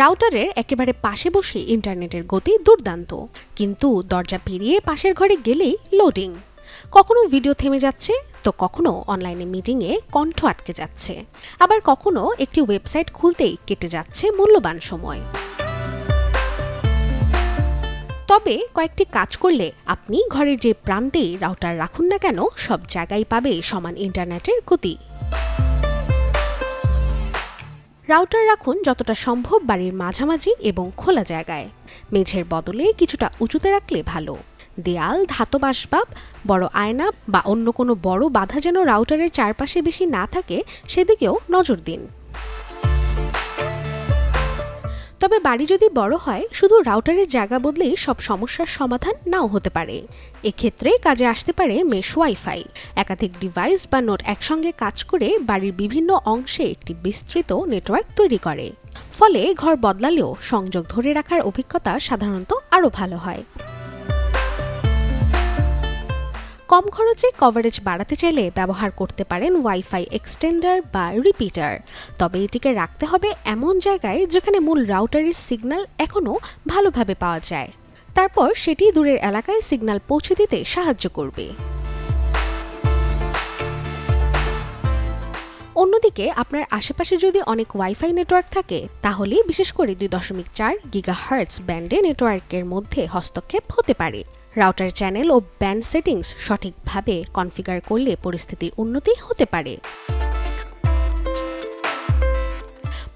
রাউটারের একেবারে পাশে বসে ইন্টারনেটের গতি দুর্দান্ত, কিন্তু দরজা পেরিয়ে পাশের ঘরে গেলেই লোডিং। কখনো ভিডিও থেমে যাচ্ছে, তো কখনো অনলাইনে মিটিংয়ে কণ্ঠ আটকে যাচ্ছে, আবার কখনো একটি ওয়েবসাইট খুলতেই কেটে যাচ্ছে মূল্যবান সময়। তবে কয়েকটি কাজ করলে আপনি ঘরের যে প্রান্তেই রাউটার রাখুন না কেন, সব জায়গায় পাবে সমান ইন্টারনেটের গতি। রাউটার রাখুন যতটা সম্ভব বাড়ির মাঝামাঝি এবং খোলা জায়গায়। মেঝের বদলে কিছুটা উঁচুতে রাখলে ভালো। দেয়াল, ধাতব আসবাব, বড় আয়না বা অন্য কোনো বড় বাধা যেন রাউটারের চারপাশে বেশি না থাকে, সেদিকেও নজর দিন। তবে বাড়ি যদি বড় হয়, শুধু রাউটারের জায়গা বদলেই সব সমস্যার সমাধান নাও হতে পারে। এক্ষেত্রে কাজে আসতে পারে মেশ ওয়াইফাই। একাধিক ডিভাইস বা নোড একসঙ্গে কাজ করে বাড়ির বিভিন্ন অংশে একটি বিস্তৃত নেটওয়ার্ক তৈরি করে। ফলে ঘর বদলালেও সংযোগ ধরে রাখার অভিজ্ঞতা সাধারণত আরও ভালো হয়। কম খরচে কভারেজ বাড়াতে চাইলে ব্যবহার করতে পারেন ওয়াইফাই এক্সটেন্ডার বা রিপিটার। তবে এটিকে রাখতে হবে এমন জায়গায় যেখানে মূল রাউটারের সিগন্যাল এখনও ভালোভাবে পাওয়া যায়। তারপর সেটি দূরের এলাকায় সিগন্যাল পৌঁছে দিতে সাহায্য করবে। অন্যদিকে আপনার আশেপাশে যদি অনেক ওয়াইফাই নেটওয়ার্ক থাকে, তাহলে বিশেষ করে 2.4 গিগাহার্টজ ব্যান্ডে নেটওয়ার্কের মধ্যে হস্তক্ষেপ হতে পারে। রাউটার চ্যানেল ও ব্যান্ড সেটিংস সঠিকভাবে কনফিগার করলে পরিস্থিতির উন্নতি হতে পারে।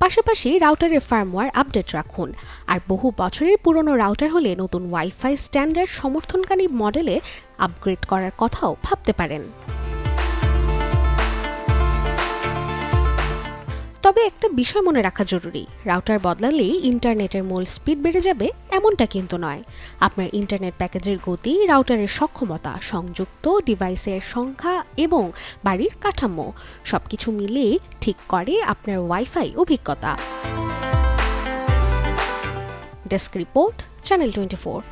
পাশাপাশি রাউটারের ফার্মওয়্যার আপডেট রাখুন। আর বহু বছরের পুরনো রাউটার হলে নতুন ওয়াইফাই স্ট্যান্ডার্ড সমর্থনকারী মডেলে আপগ্রেড করার কথাও ভাবতে পারেন। তবে একটা বিষয় মনে রাখা জরুরি, রাউটার বদলালেই ইন্টারনেটের মূল স্পিড বেড়ে যাবে এমনটা কিন্তু নয়। আপনার ইন্টারনেট প্যাকেজের গতি, রাউটারের সক্ষমতা, সংযুক্ত ডিভাইসের সংখ্যা এবং বাড়ির কাঠামো সবকিছু মিলিয়ে ঠিক করে আপনার ওয়াইফাই অভিজ্ঞতা। Desk report, channel 24।